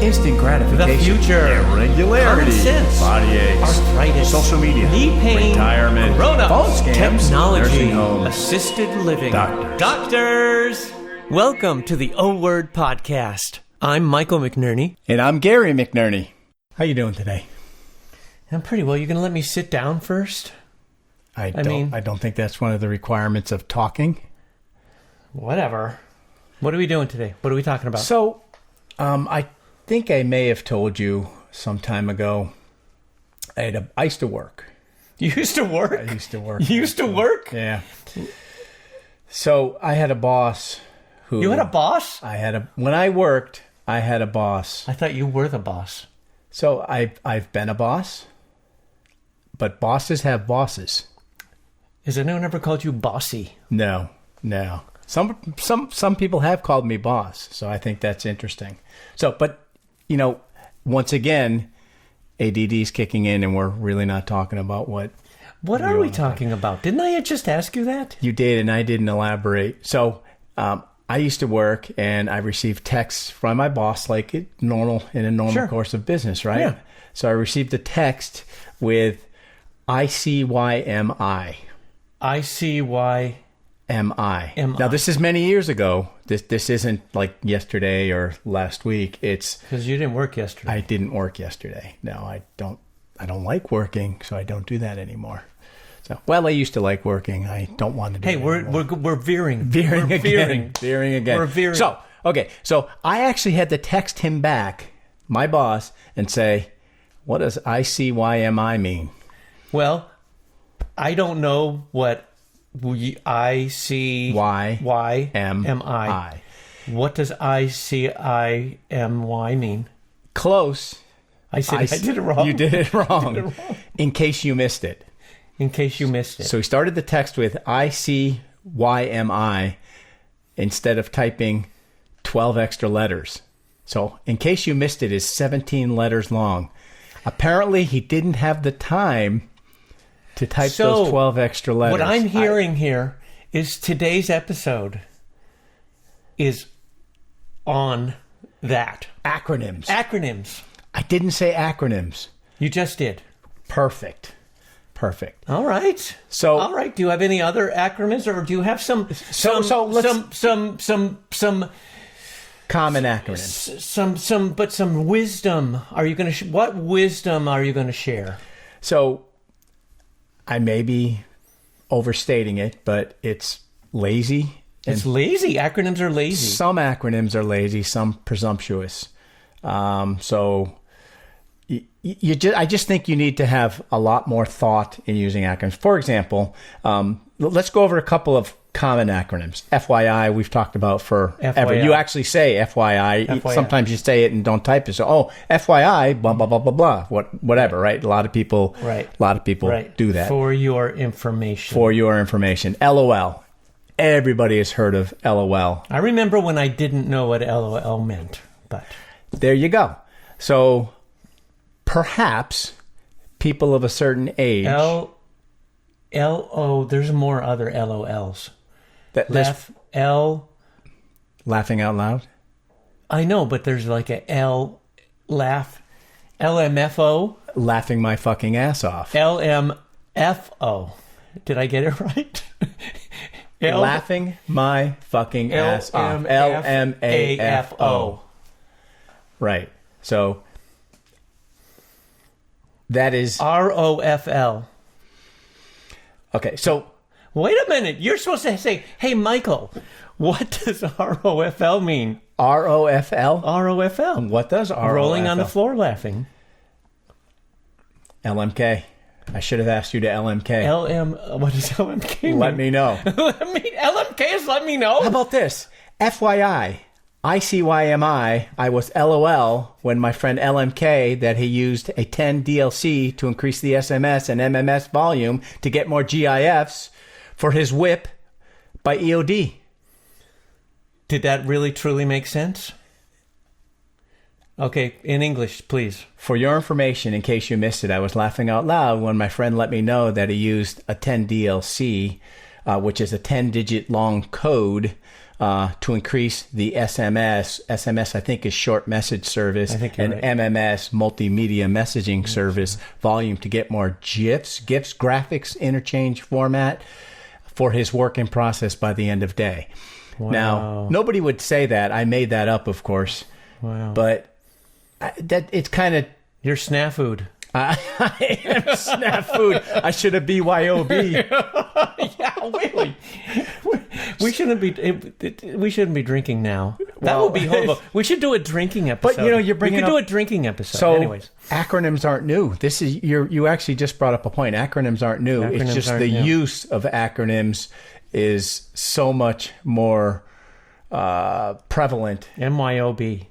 instant gratification, The future. irregularity, Common sense. body aches, Arthritis. social media, Knee pain. retirement, Grown-ups. phone scams, Technology. nursing homes, Assisted living. Doctors. Welcome to the O Word Podcast. I'm Michael McNerney. And I'm Gary McNerney. How you doing today? I'm pretty well. You going to let me sit down first? I don't think that's one of the requirements of talking. Whatever. What are we doing today? What are we talking about? So, I think I may have told you some time ago, I used to work. You used to work? I used to work. You used to work? Yeah. So I had a boss who... You had a boss? When I worked, I had a boss. I thought you were the boss. So I've been a boss, but bosses have bosses. Has anyone ever called you bossy? No. Some people have called me boss, so I think that's interesting. So, but, once again, ADD's kicking in, and we're really not talking about what... What are we talking about? Didn't I just ask you that? You did, and I didn't elaborate. So, I used to work, and I received texts from my boss, like in a normal course of business, right? Yeah. So I received a text with ICYMI. ICYMI. Now, this is many years ago. This isn't like yesterday or last week. It's because you didn't work yesterday. I didn't work yesterday. No, I don't like working, so I don't do that anymore. So, well, I used to like working. I don't want to do it anymore. We're veering. Veering again. We're veering. So I actually had to text him back, my boss, and say, what does ICYMI mean? Well, I don't know what ICYMI. What does ICIMY mean? Close. I did it wrong. You did it wrong. In case you missed it. In case you missed it. So he started the text with ICYMI instead of typing 12 extra letters. So in case you missed it is 17 letters long. Apparently he didn't have the time to type those 12 extra letters. What I'm hearing here is today's episode is on that. Acronyms. Acronyms. I didn't say acronyms. You just did. Perfect. All right. So, do you have any other acronyms, or do you have some common acronyms? Some wisdom? Are you going to what wisdom are you going to share? So, I may be overstating it, but it's lazy. It's lazy. Acronyms are lazy. Some acronyms are lazy, some presumptuous. I just think you need to have a lot more thought in using acronyms. For example, let's go over a couple of common acronyms. FYI, we've talked about forever. FYI. You actually say FYI. FYI. Sometimes you say it and don't type it. So, FYI, blah, blah, blah, blah, blah. Whatever, right? A lot of people do that. For your information. LOL. Everybody has heard of LOL. I remember when I didn't know what LOL meant, but... There you go. So... Perhaps people of a certain age... there's more other LOLs. Laughing out loud? I know, but there's like a LMFO. Laughing my fucking ass off. LMFO. Did I get it right? Laughing my fucking ass off. LMAFO. Right. So... That is... ROFL. Okay, so... Wait a minute. You're supposed to say, hey, Michael, what does ROFL mean? ROFL? ROFL. What does ROFL? Rolling on the floor laughing. LMK. I should have asked you to LMK. What does LMK mean? Let me know. LMK is let me know? How about this? FYI. ICYMI, I was LOL when my friend LMK that he used a 10 DLC to increase the SMS and MMS volume to get more GIFs for his whip by EOD. Did that really truly make sense? Okay, in English, please. For your information, in case you missed it, I was laughing out loud when my friend let me know that he used a 10 DLC, which is a 10-digit long code to increase the SMS. SMS, I think, is short message service, and right. MMS, multimedia messaging service volume to get more GIFs, graphics interchange format for his work in process by the end of day. Wow. Now, nobody would say that. I made that up, of course. Wow. But that it's kind of... You're snafu'd. I am snafu'd. I should have BYOB. Yeah, really. We shouldn't be drinking now. That would be horrible. We should do a drinking episode. But you're bringing we could up... do a drinking episode. So, anyways, acronyms aren't new. This is you actually just brought up a point. Acronyms aren't new. It's just the use of acronyms is so much more prevalent. MYOB.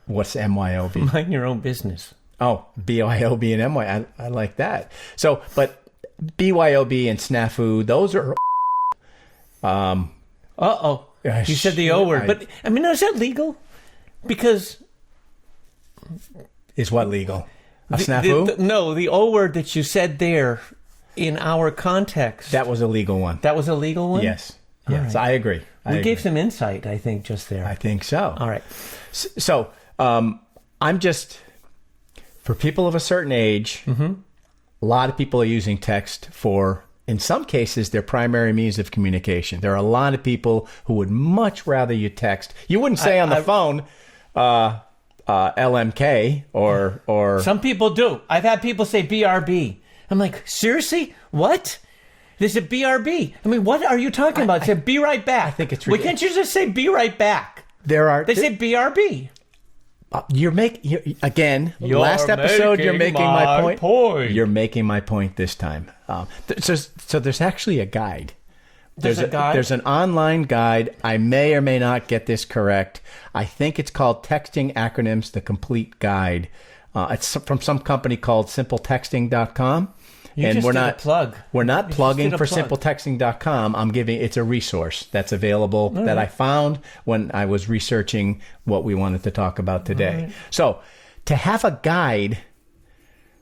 What's MYOB? Mind your own business. Oh, BYOB and MY. I like that. So, but BYOB and snafu, those are... You said the O word. But, I mean, is that legal? Because... Is what legal? A snafu? No, the O word that you said there in our context. That was a legal one. That was a legal one? Yes. Yes, right. I agree. We gave some insight, I think, just there. I think so. All right. So, I'm just... For people of a certain age, a lot of people are using text for, in some cases, their primary means of communication. There are a lot of people who would much rather you text. You wouldn't say on the phone, LMK or... Some people do. I've had people say BRB. I'm like, seriously? What? They said BRB. I mean, what are you talking about? They said, be right back. I think it's Why can't you just say be right back? They say BRB. Last episode, you're making my point. You're making my point this time. So there's actually a guide. There's a guide? There's an online guide. I may or may not get this correct. I think it's called Texting Acronyms, the Complete Guide. It's from some company called simpletexting.com. We're not plugging for simpletexting.com. I'm giving it's a resource that's available that I found when I was researching what we wanted to talk about today. Right. So, to have a guide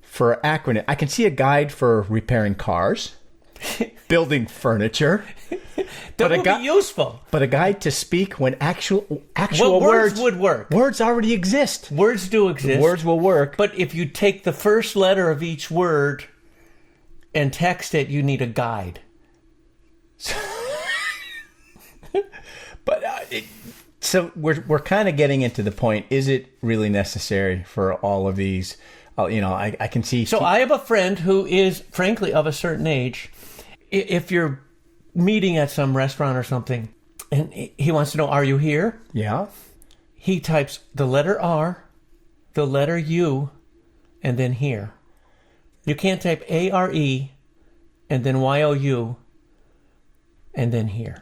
for acronym, I can see a guide for repairing cars, building furniture. That would be useful. But a guide to speak when actual words would work. Words already exist. Words do exist. Words will work. But if you take the first letter of each word and text it, you need a guide. But so we're kind of getting into the point. Is it really necessary for all of these? I can see. So I have a friend who is, frankly, of a certain age. If you're meeting at some restaurant or something, and he wants to know, are you here? Yeah. He types the letter R, the letter U, and then here. You can't type A-R-E and then Y-O-U and then here.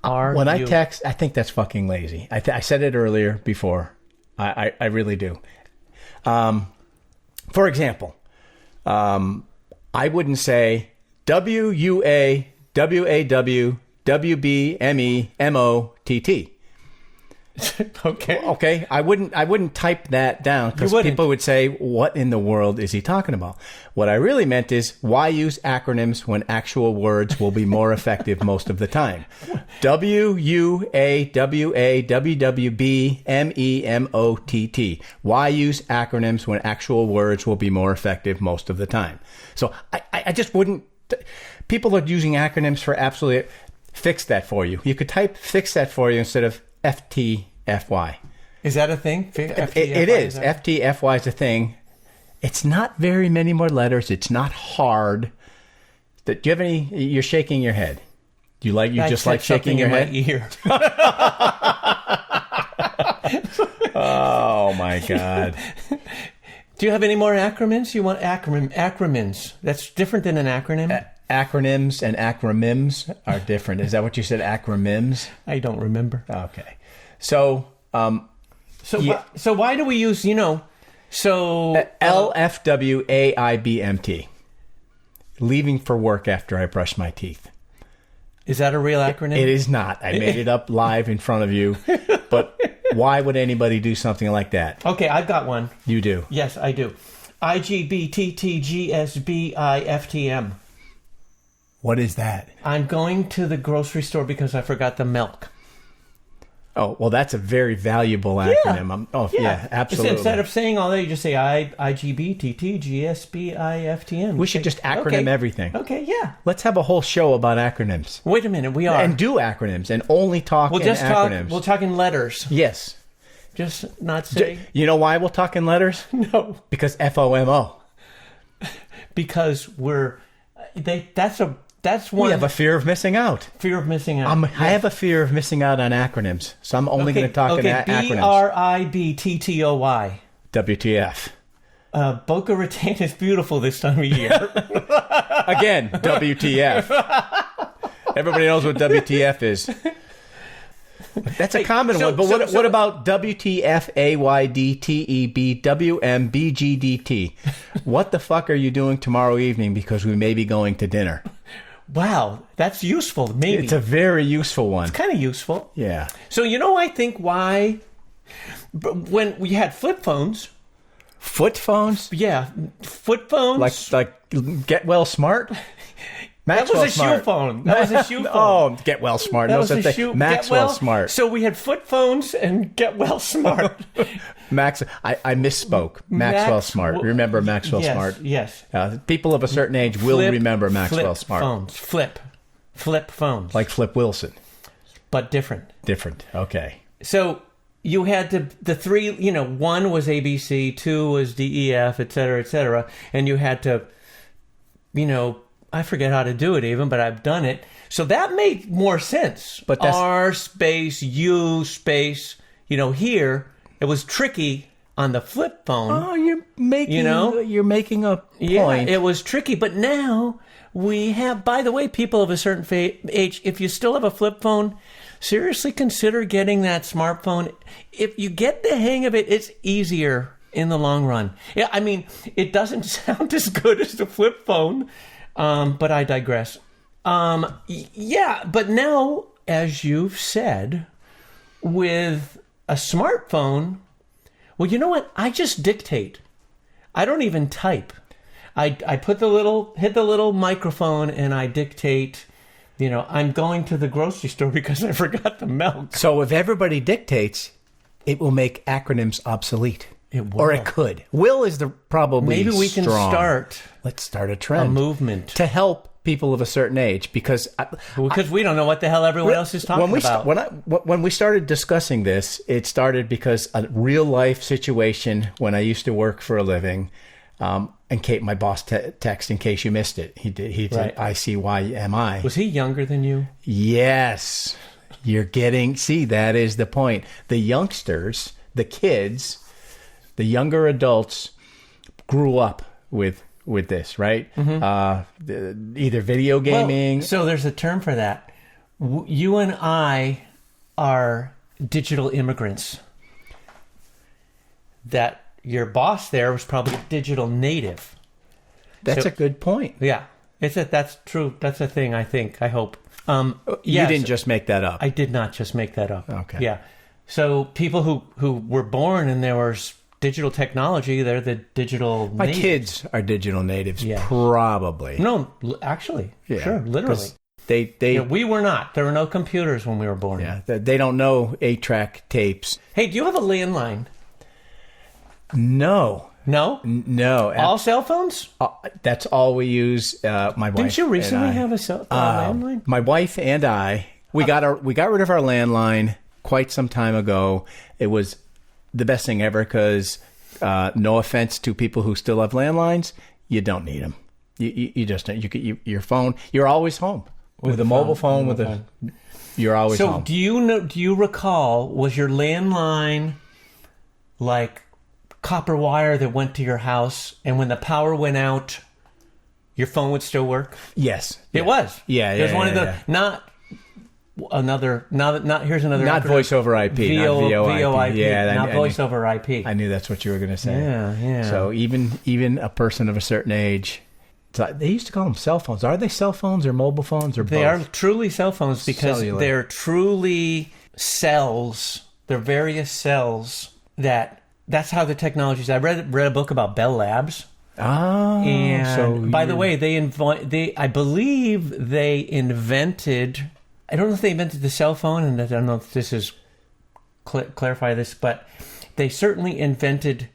When I text, I think that's fucking lazy. I said it earlier before. I really do. For example, I wouldn't say WUAWAWWBMEMOTT. Okay. I wouldn't type that down because people would say, what in the world is he talking about? What I really meant is, why use acronyms when actual words will be more effective most of the time? WUAWAWWBMEMOTT. Why use acronyms when actual words will be more effective most of the time? So I just wouldn't... People are using acronyms for absolutely... Fix that for you. You could type fix that for you instead of FTFY. Is that a thing? It is. FTFY is a thing. It's not very many more letters. It's not hard. Do you have any? You're shaking your head. Do you like? You just like shaking your head? My ear. Oh my God. Do you have any more acronyms? You want acronyms? That's different than an acronym. Acronyms and acronyms are different. Is that what you said? Acronyms? I don't remember. Okay. So why do we use, LFWAIBMT. Leaving for work after I brush my teeth. Is that a real acronym? It is not. I made it up live in front of you. But why would anybody do something like that? Okay, I've got one. You do? Yes, I do. IGBTTGSBIFTM. What is that? I'm going to the grocery store because I forgot the milk. Oh, well, that's a very valuable acronym. Yeah, absolutely. Instead of saying all that, you just say IGBTT, We should just acronym everything. Okay, yeah. Let's have a whole show about acronyms. Wait a minute, we are. And do acronyms and only talk in acronyms. We'll talk in letters. Yes. Just not say... You know why we'll talk in letters? No. Because FOMO. Because that's one... We have a fear of missing out. Fear of missing out. I have a fear of missing out on acronyms, so I'm only going to talk in acronyms. BRIBTTOY. WTF. Boca Raton is beautiful this time of year. Again, WTF. Everybody knows what WTF is. That's a common one, but what about WTFAYDTEBWMBGDT? What the fuck are you doing tomorrow evening because we may be going to dinner? Wow, that's useful, maybe. It's a very useful one. It's kind of useful. Yeah. So, I think why... When we had flip phones... Foot phones? Yeah, foot phones. Like Get Well Smart? That was a shoe phone. That was a shoe phone. Oh, Get Well Smart. That was a shoe. Maxwell Smart. So we had flip phones and Get Well Smart. I misspoke. Maxwell Smart. Remember Maxwell Smart? Yes. People of a certain age will remember Maxwell Smart. Phones. Flip phones. Like Flip Wilson. But different. Different. Okay. So you had the three, one was ABC, two was DEF, et cetera, and you had to, I forget how to do it even, but I've done it. So that made more sense. But that's... R space, U space, here, it was tricky on the flip phone. Oh, you're making a point. Yeah, it was tricky. But now we have, by the way, people of a certain age, if you still have a flip phone, seriously consider getting that smartphone. If you get the hang of it, it's easier in the long run. Yeah, I mean, it doesn't sound as good as the flip phone. But I digress. But now, as you've said, with a smartphone, well, you know what? I just dictate. I don't even type. I hit the little microphone and I dictate, I'm going to the grocery store because I forgot the milk. So if everybody dictates, it will make acronyms obsolete. It will. Or it could. Will is probably maybe we can start. Let's start a trend. A movement. To help people of a certain age because we don't know what the hell everyone else is talking about. When we started discussing this, it started because a real life situation when I used to work for a living, and Kate, my boss, text in case you missed it. He did ICYMI. Was he younger than you? Yes. That is the point. The youngsters, the kids, the younger adults grew up with this, right? Mm-hmm. Either video gaming. Well, so there's a term for that. You and I are digital immigrants. That your boss there was probably a digital native. That's a good point. Yeah, that's true. That's a thing. I think. I hope. You didn't just make that up. I did not just make that up. Okay. Yeah. So people who were born and there was digital technology, they're the digital My natives. kids are digital natives, probably. No, actually. Yeah, sure, literally. We were not. There were no computers when we were born. Yeah, they don't know 8-track tapes. Hey, do you have a landline? No. No? No. All cell phones? That's all we use, my wife. Didn't you recently have a landline? My wife and I, we got rid of our landline quite some time ago. It was the best thing ever because, no offense to people who still have landlines, you don't need them. You just don't. Your phone. You're always home with a mobile phone. You're always home. So do you recall? Was your landline like copper wire that went to your house, and when the power went out, your phone would still work? Yes, it was. Yeah, it was one of the not. Here's another. Not voice over IP. Not VoIP. Yeah, not voice over IP. I knew that's what you were going to say. Yeah. So even a person of a certain age, they used to call them cell phones. Are they cell phones or mobile phones or both? They are truly cell phones because Cellular. they're truly cells. They're various cells that's how the technology is. I read a book about Bell Labs. And by the way, I believe they invented. I don't know if they invented the cell phone, and I don't know if this is clarify this, but they certainly invented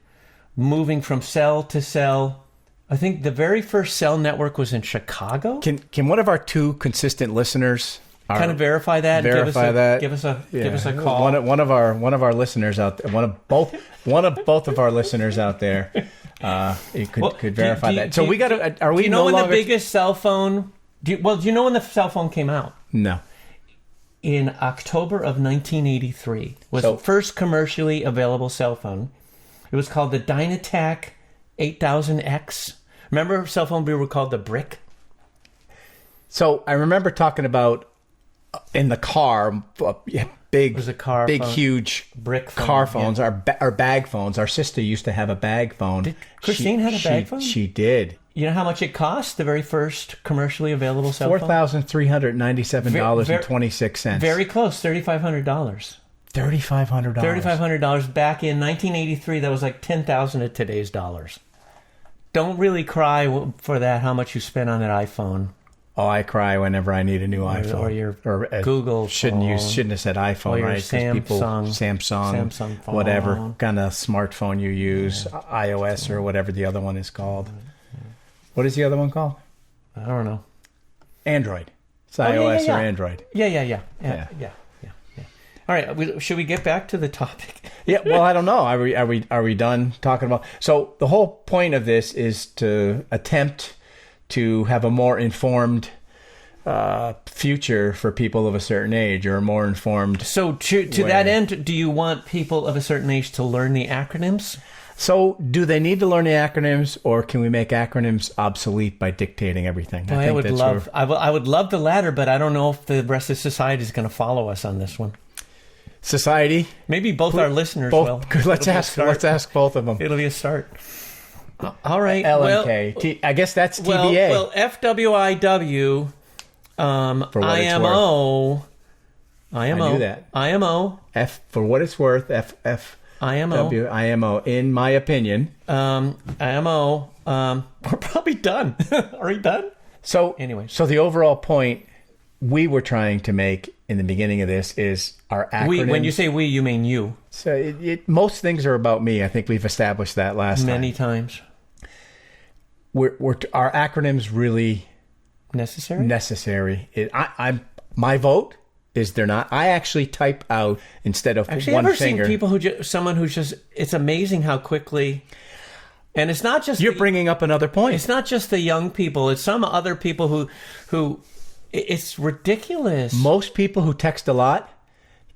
moving from cell to cell. I think the very first cell network was in Chicago. Can one of our two consistent listeners kind of verify that? Verify that. Give us a call. One of our listeners out there. One of both of our listeners out there. You could verify that. So we got to. Are we? Do you know when the biggest cell phone? Do you know when the cell phone came out? No. In October of 1983 was the first commercially available cell phone. It was called the Dynatac 8000X. Remember cell phone we were called the Brick? So I remember talking about in the car, big, it was a car big, phone. Huge brick phone, car phones, our bag phones. Our sister used to have a bag phone. Did Christine had a bag phone? She did. You know how much it cost, the very first commercially available cell phone? $4,397.26. Very close, $3,500. $3,500. $3,500 back in 1983. That was like $10,000 at today's dollars. Don't really cry for that, how much you spent on that iPhone. Oh, I cry whenever I need a new iPhone. Or your Google shouldn't have said iPhone, right? Samsung phone, whatever kind of smartphone you use, iOS or whatever the other one is called. What is the other one called? I don't know. Android. It's iOS or Android. Yeah. All right, should we get back to the topic? Yeah. Well, I don't know. Are we done talking about? So the whole point of this is to attempt to have a more informed future for people of a certain age, or a more informed. So to that end, do you want people of a certain age to learn the acronyms? So do they need to learn the acronyms, or can we make acronyms obsolete by dictating everything? Well, I would love the latter, but I don't know if the rest of society is going to follow us on this one. Society? Maybe both our listeners will. Let's ask both of them. It'll be a start. All right. LMK. I guess that's TBA. Well, FWIW, for what IMO. I knew that. IMO. F for what it's worth. F. IMO. IMO. In my opinion. IMO. We're probably done. Are we done? So anyway. So the overall point we were trying to make in the beginning of this is our acronyms. When you say we, you mean you. So most things are about me. I think we've established that many times. Our acronyms really necessary. My vote is they're not. I actually type out instead of actually, one I've finger. Seen people someone who's just. It's amazing how quickly. And it's not just you're bringing up another point. It's not just the young people. It's some other people who. It's ridiculous. Most people who text a lot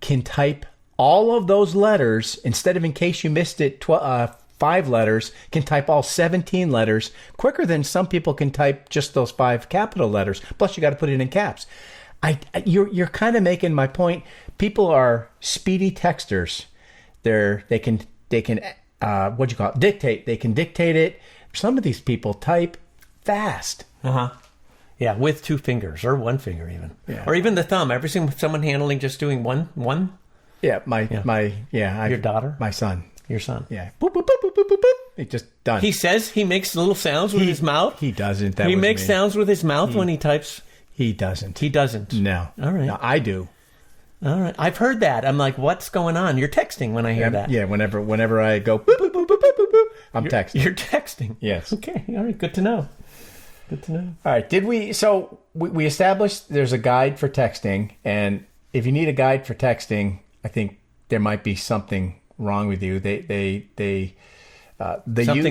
can type all of those letters instead of, in case you missed it, 5 letters, can type all 17 letters quicker than some people can type just those 5 capital letters. Plus, you got to put it in caps. You're kind of making my point. People are speedy texters. They can what do you call it? Dictate. They can dictate it. Some of these people type fast. Yeah, with 2 fingers or 1 finger even, or even the thumb. Ever seen someone handling just doing one? Yeah, your daughter, my son, your son. Yeah, boop, boop, boop, boop, boop, boop, boop. He just done. He says he makes little sounds with his mouth. He doesn't. He makes sounds with his mouth when he types. He doesn't. He doesn't. No. All right. No, I do. All right. I've heard that. I'm like, what's going on? You're texting when I hear that. Yeah. Whenever I go boop, boop, boop, boop, boop, boop, boop, I'm texting. You're texting. Yes. Okay. All right. Good to know. All right. So we established there's a guide for texting, and if you need a guide for texting, I think there might be something wrong with you. Something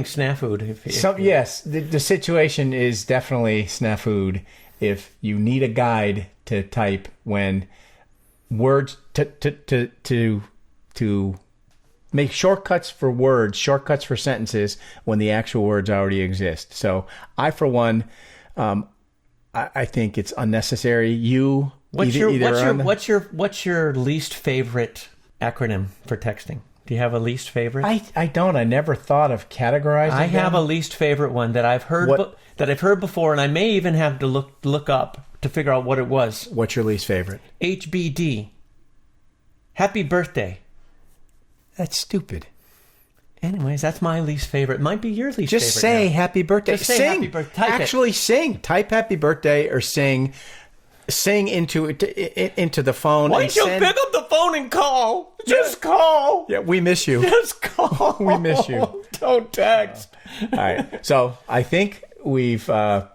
snafu'd. Yes, the situation is definitely snafu'd. If you need a guide to type when words to make shortcuts for words, shortcuts for sentences when the actual words already exist. So I, for one, I think it's unnecessary. What's your least favorite acronym for texting? Do you have a least favorite? I don't. I never thought of categorizing. I have a least favorite one that I've heard before, and I may even have to look up to figure out what it was. What's your least favorite? HBD. Happy birthday. That's stupid. Anyways, that's my least favorite. It might be your least favorite. Just say happy birthday. Just say happy birthday. Sing. Type happy birthday or sing sing into the phone. Why and don't you send- pick up the phone and call? Just call. Yeah, we miss you. Just call. We miss you. Don't text. All right. So I think we've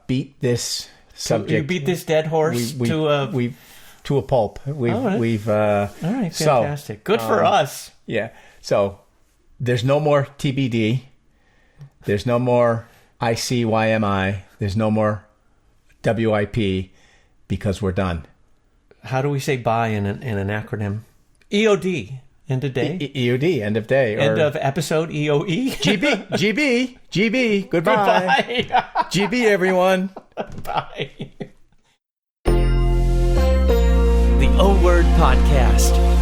beat this subject. You beat this dead horse to a pulp. All right, fantastic. Good for us. Yeah. So there's no more TBD. There's no more ICYMI. There's no more WIP because we're done. How do we say bye in an acronym? EOD. End of day. EOD. End of day. End of episode. EOE. GB. Goodbye. Goodbye. GB, everyone. Bye. The O Word Podcast.